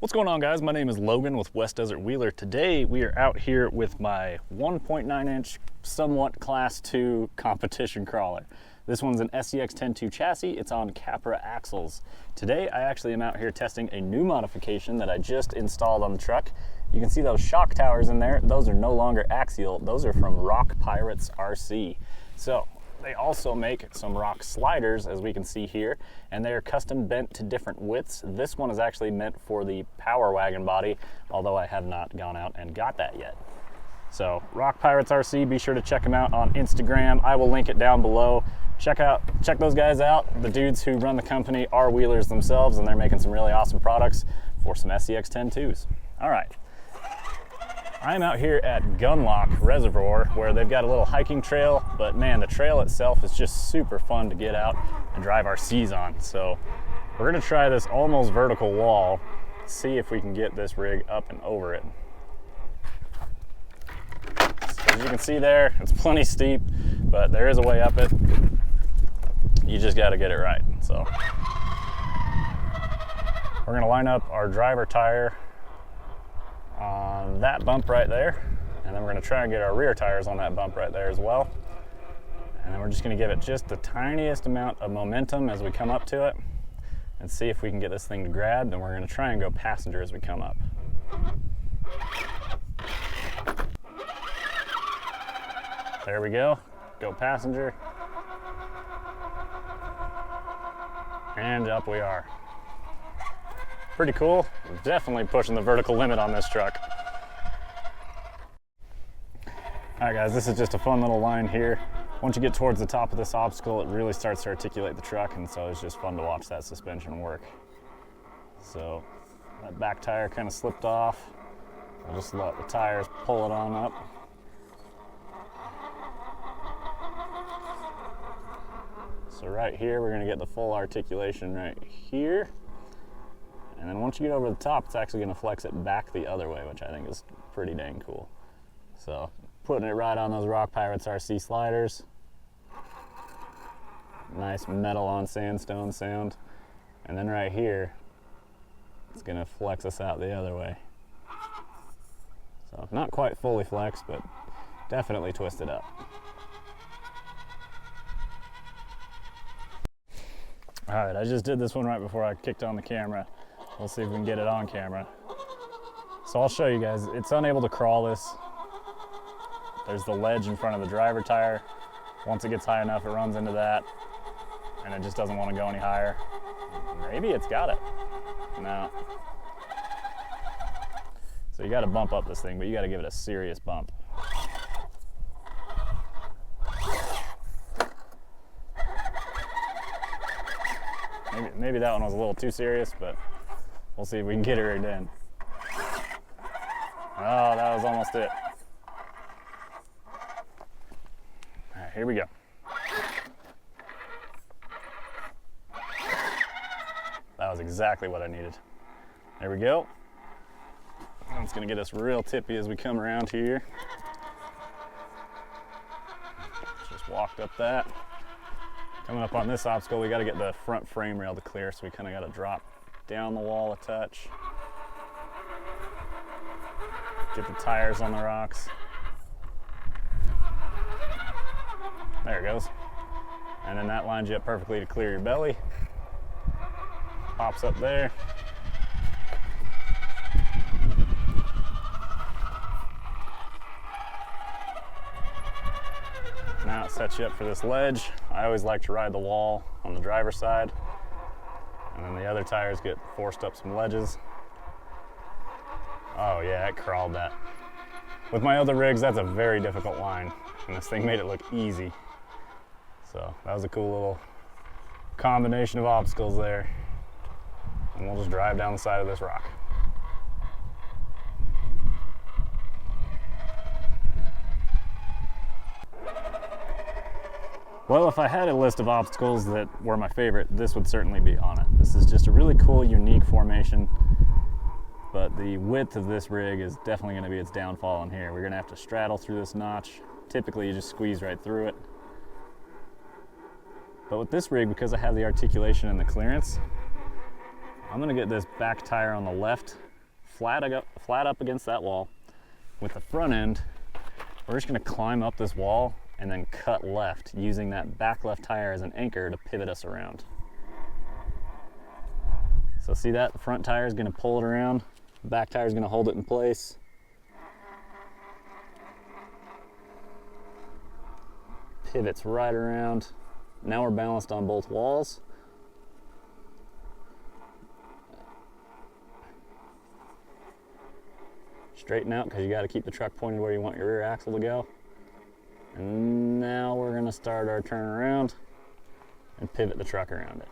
What's going on, guys? My name is Logan with West Desert Wheeler. Today we are out here with my 1.9 inch somewhat class 2 competition crawler. This one's an SCX10 II chassis. It's on Capra axles. Today I actually am out here testing a new modification that I just installed on the truck. You can see those shock towers in there. Those are no longer axial. Those are from Rock Pirates RC. So they also make some rock sliders, as we can see here, and they're custom bent to different widths. This one is actually meant for the Power Wagon body, although I have not gone out and got that yet. So Rock Pirates RC, be sure to check them out on Instagram. I will link it down below. Check those guys out. The dudes who run the company are wheelers themselves, and they're making some really awesome products for some SCX10 IIs. All right. I'm out here at Gunlock Reservoir, where they've got a little hiking trail, but man, the trail itself is just super fun to get out and drive RCs on. So we're gonna try this almost vertical wall, see if we can get this rig up and over it. So as you can see there, it's plenty steep, but there is a way up it. You just gotta get it right. So we're gonna line up our driver tire on that bump right there, and then we're going to try and get our rear tires on that bump right there as well. And then we're just going to give it just the tiniest amount of momentum as we come up to it and see if we can get this thing to grab. Then we're going to try and go passenger as we come up. There we go. Go passenger. And up we are. Pretty cool. We're definitely pushing the vertical limit on this truck. All right, guys, this is just a fun little line here. Once you get towards the top of this obstacle, it really starts to articulate the truck, and so it's just fun to watch that suspension work. So that back tire kind of slipped off. I'll just let the tires pull it on up. So right here, we're gonna get the full articulation right here. And then once you get over the top, it's actually going to flex it back the other way, which I think is pretty dang cool. So putting it right on those Rock Pirates RC sliders. Nice metal on sandstone sound. And then right here, it's going to flex us out the other way. So not quite fully flexed, but definitely twisted up. All right, I just did this one right before I kicked on the camera. We'll see if we can get it on camera. So I'll show you guys. It's unable to crawl this. There's the ledge in front of the driver tire. Once it gets high enough, it runs into that, and it just doesn't want to go any higher. Maybe it's got it. No. So you got to bump up this thing, but you got to give it a serious bump. Maybe that one was a little too serious, but we'll see if we can get her in. Oh, that was almost it. All right, here we go. That was exactly what I needed. There we go. It's gonna get us real tippy as we come around here. Just walked up that. Coming up on this obstacle, we gotta get the front frame rail to clear, so we kinda gotta drop down the wall a touch. Get the tires on the rocks. There it goes. And then that lines you up perfectly to clear your belly. Pops up there. Now it sets you up for this ledge. I always like to ride the wall on the driver's side, and then the other tires get forced up some ledges. Oh yeah, it crawled that. With my other rigs, that's a very difficult line, and this thing made it look easy. So that was a cool little combination of obstacles there. And we'll just drive down the side of this rock. Well, if I had a list of obstacles that were my favorite, this would certainly be on it. This is just a really cool, unique formation, but the width of this rig is definitely going to be its downfall in here. We're going to have to straddle through this notch. Typically, you just squeeze right through it. But with this rig, because I have the articulation and the clearance, I'm gonna get this back tire on the left flat up against that wall. With the front end, we're just gonna climb up this wall and then cut left, using that back left tire as an anchor to pivot us around. So see that? The front tire is gonna pull it around, the back tire is gonna hold it in place. Pivots right around. Now we're balanced on both walls. Straighten out, because you got to keep the truck pointed where you want your rear axle to go. And now we're going to start our turn around and pivot the truck around it.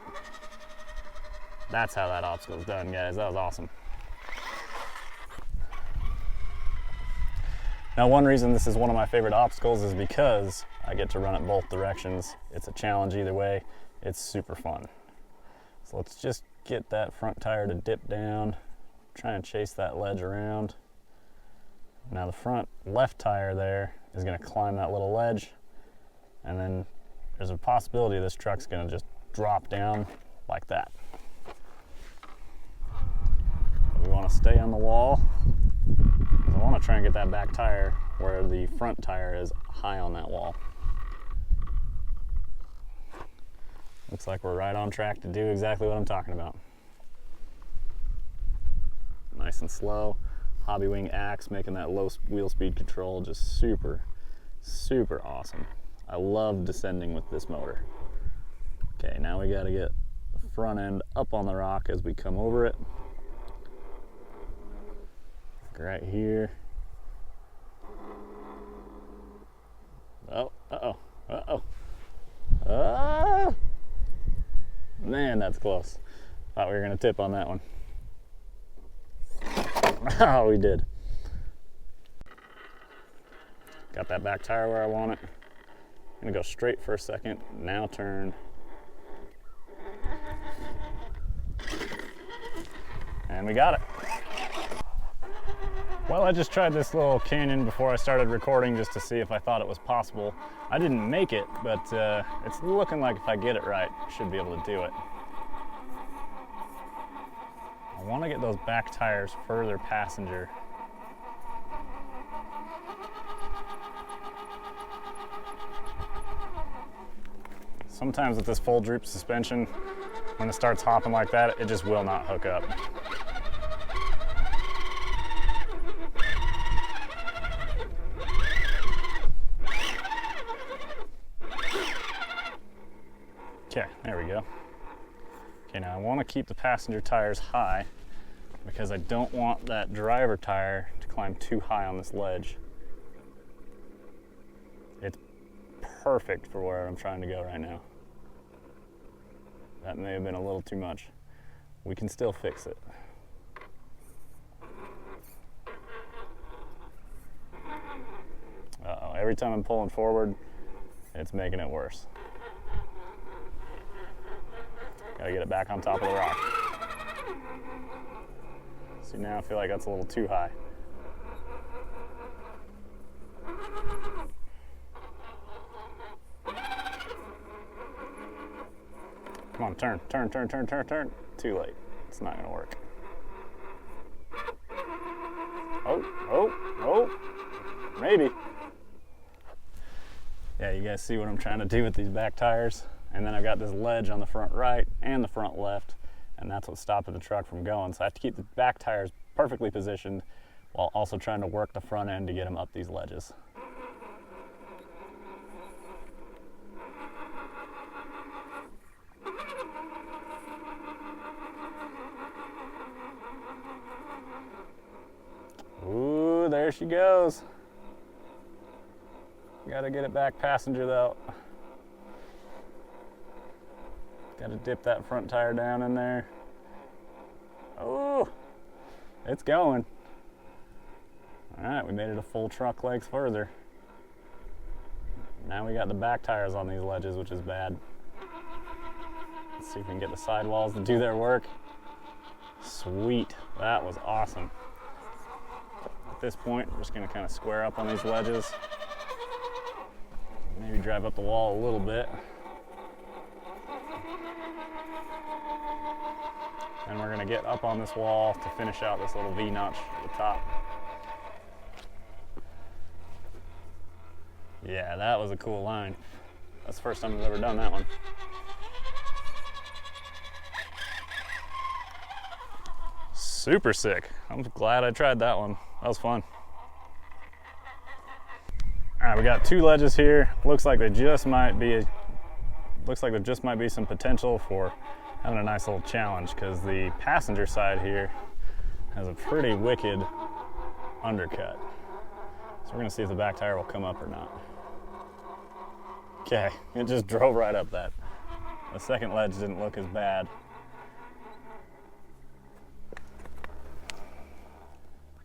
That's how that obstacle is done, guys. That was awesome. Now, one reason this is one of my favorite obstacles is because I get to run it both directions. It's a challenge either way. It's super fun. So let's just get that front tire to dip down, try and chase that ledge around. Now the front left tire there is going to climb that little ledge, and then there's a possibility this truck's going to just drop down like that. But we want to stay on the wall, because I want to try and get that back tire where the front tire is high on that wall. Looks like we're right on track to do exactly what I'm talking about. Nice and slow. Hobbywing AXE making that low wheel speed control just super, super awesome. I love descending with this motor. Okay, now we got to get the front end up on the rock as we come over it. Right here. Oh, uh-oh, uh-oh. Ah! Man, that's close. Thought we were gonna tip on that one. Oh, we did. Got that back tire where I want it. I'm gonna go straight for a second, now turn. And we got it. Well, I just tried this little canyon before I started recording just to see if I thought it was possible. I didn't make it, but it's looking like if I get it right, I should be able to do it. I want to get those back tires further passenger. Sometimes with this full droop suspension, when it starts hopping like that, it just will not hook up. Okay, there we go. Okay, now I want to keep the passenger tires high because I don't want that driver tire to climb too high on this ledge. It's perfect for where I'm trying to go right now. That may have been a little too much. We can still fix it. Uh-oh, every time I'm pulling forward, it's making it worse. Gotta get it back on top of the rock. See, now I feel like that's a little too high. Come on, turn, turn, turn, turn, turn, turn. Too late. It's not gonna work. Oh, oh, oh, maybe. Yeah, you guys see what I'm trying to do with these back tires? And then I've got this ledge on the front right and the front left, and that's what's stopping the truck from going. So I have to keep the back tires perfectly positioned while also trying to work the front end to get them up these ledges. Ooh, there she goes. Gotta get it back passenger though. Gotta dip that front tire down in there. Oh, it's going. All right, we made it a full truck length further. Now we got the back tires on these ledges, which is bad. Let's see if we can get the sidewalls to do their work. Sweet, that was awesome. At this point, we're just gonna kind of square up on these ledges. Maybe drive up the wall a little bit. And we're gonna get up on this wall to finish out this little V-notch at the top. Yeah, that was a cool line. That's the first time I've ever done that one. Super sick. I'm glad I tried that one. That was fun. All right, we got 2 ledges here. Looks like there just might be some potential for having a nice little challenge, because the passenger side here has a pretty wicked undercut. So we're gonna see if the back tire will come up or not. Okay, it just drove right up that. The second ledge didn't look as bad.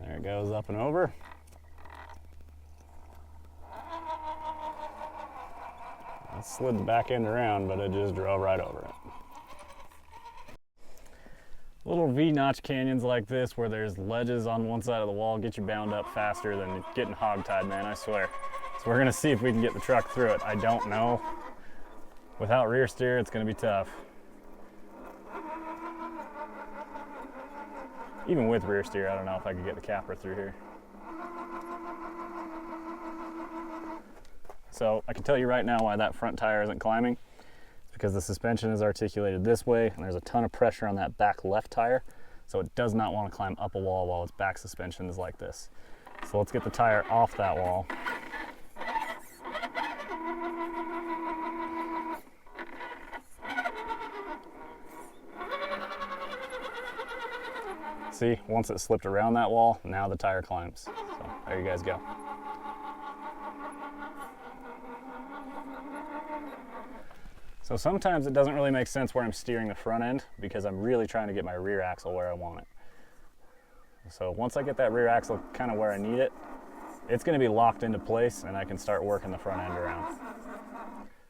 There it goes, up and over. I slid the back end around, but it just drove right over it. Little V-notch canyons like this where there's ledges on one side of the wall get you bound up faster than getting hogtied, man, I swear. So we're gonna see if we can get the truck through it. I don't know. Without rear steer, it's gonna be tough. Even with rear steer, I don't know if I could get the Capra through here. So I can tell you right now why that front tire isn't climbing. It's because the suspension is articulated this way, and there's a ton of pressure on that back left tire, so it does not want to climb up a wall while its back suspension is like this. So let's get the tire off that wall. See, once it slipped around that wall, now the tire climbs. So there you guys go. So sometimes it doesn't really make sense where I'm steering the front end, because I'm really trying to get my rear axle where I want it. So once I get that rear axle kind of where I need it, it's going to be locked into place, and I can start working the front end around.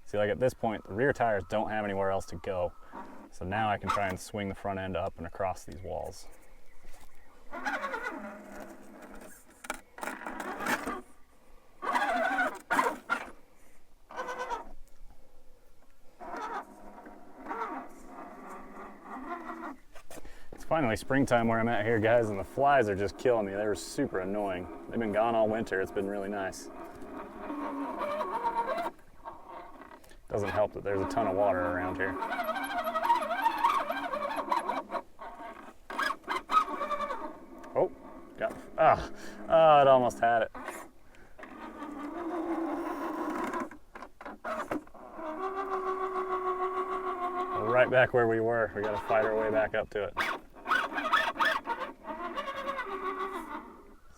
See, like at this point, the rear tires don't have anywhere else to go. So now I can try and swing the front end up and across these walls. It's finally springtime where I'm at here, guys, and the flies are just killing me. They were super annoying. They've been gone all winter. It's been really nice. Doesn't help that there's a ton of water around here. Oh, it almost had it. We're right back where we were. We got to fight our way back up to it.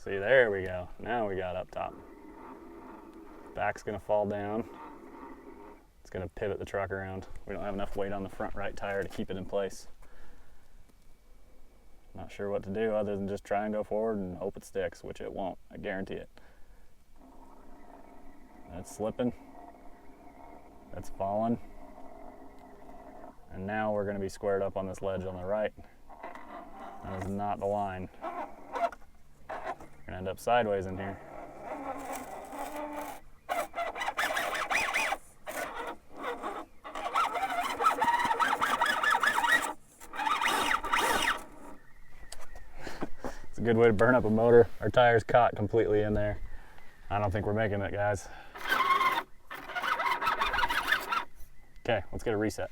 See, there we go. Now we got up top. Back's gonna fall down. It's gonna pivot the truck around. We don't have enough weight on the front right tire to keep it in place. Not sure what to do other than just try and go forward and hope it sticks, which it won't. I guarantee it. That's slipping. That's falling. And now we're going to be squared up on this ledge on the right. That is not the line. We're going to end up sideways in here. Good way to burn up a motor. Our tire's caught completely in there. I don't think we're making it, guys. Okay, let's get a reset.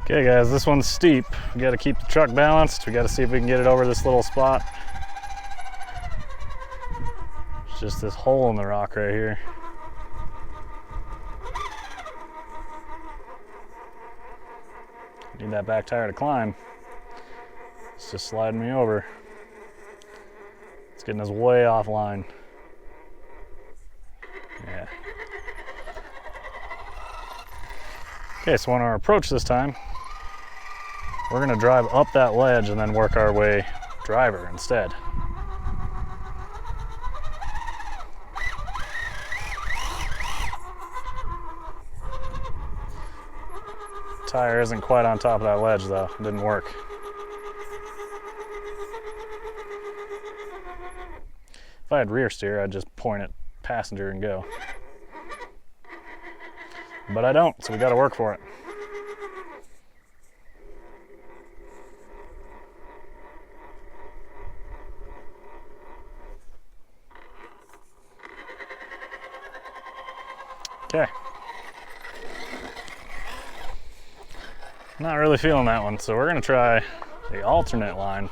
Okay guys, this one's steep. We got to keep the truck balanced. We got to see if we can get it over this little spot. It's just this hole in the rock right here. Need that back tire to climb. It's just sliding me over. It's getting us way offline. Yeah. Okay, so on our approach this time, we're gonna drive up that ledge and then work our way driver instead. Tire isn't quite on top of that ledge though, it didn't work. If I had rear steer, I'd just point at passenger and go. But I don't, so we gotta work for it. Okay. Not really feeling that one, so we're gonna try the alternate line,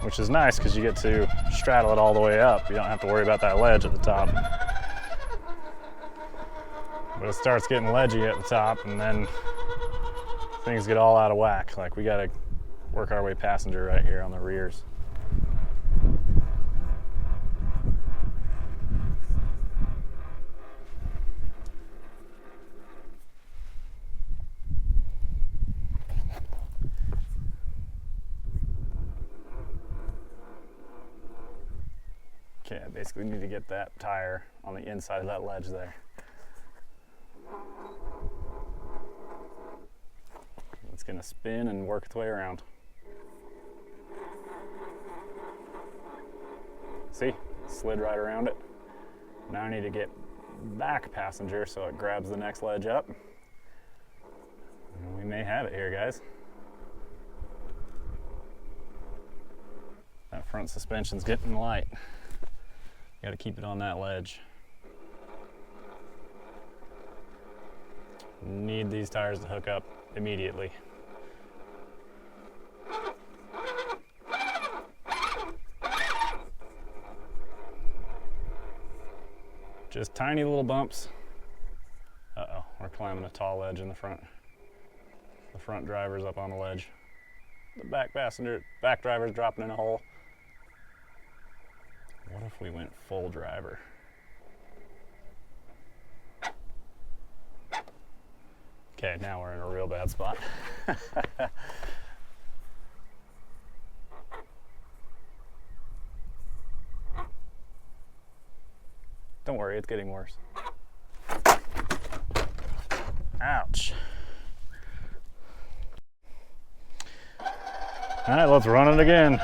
which is nice because you get to straddle it all the way up. You don't have to worry about that ledge at the top. But it starts getting ledgy at the top, and then things get all out of whack. Like, we gotta work our way passenger right here on the rears. Okay, I basically need to get that tire on the inside of that ledge there. It's gonna spin and work its way around. See, slid right around it. Now I need to get back passenger so it grabs the next ledge up. And we may have it here, guys. That front suspension's getting light. Got to keep it on that ledge. Need these tires to hook up immediately. Just tiny little bumps. Uh-oh, we're climbing a tall ledge in the front. The front driver's up on the ledge. The back driver's dropping in a hole. What if we went full driver? Okay, now we're in a real bad spot. Don't worry, it's getting worse. Ouch. All right, let's run it again.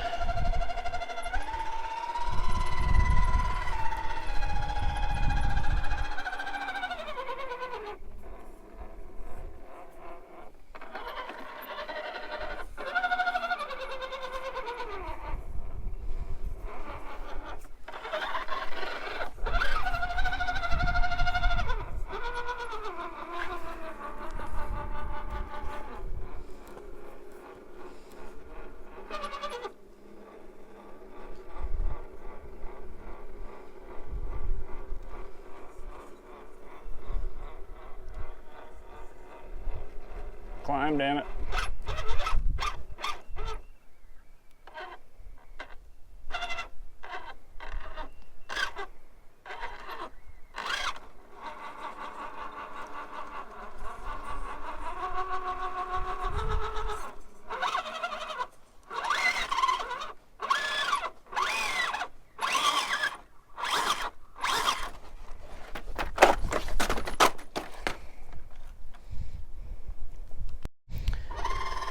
Climb, damn it.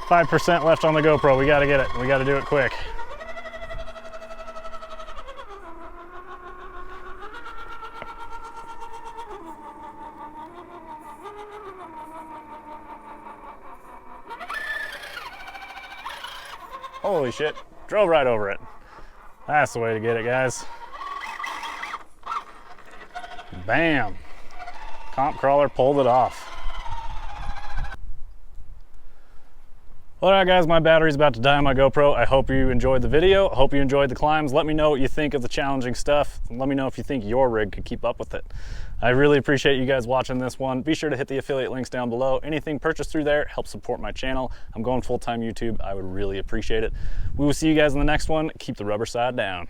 .5% left on the GoPro. We gotta get it. We gotta do it quick. Holy shit. Drove right over it. That's the way to get it, guys. Bam. Comp Krawler pulled it off. All right, guys, my battery's about to die on my GoPro. I hope you enjoyed the video. I hope you enjoyed the climbs. Let me know what you think of the challenging stuff. Let me know if you think your rig could keep up with it. I really appreciate you guys watching this one. Be sure to hit the affiliate links down below. Anything purchased through there helps support my channel. I'm going full-time YouTube. I would really appreciate it. We will see you guys in the next one. Keep the rubber side down.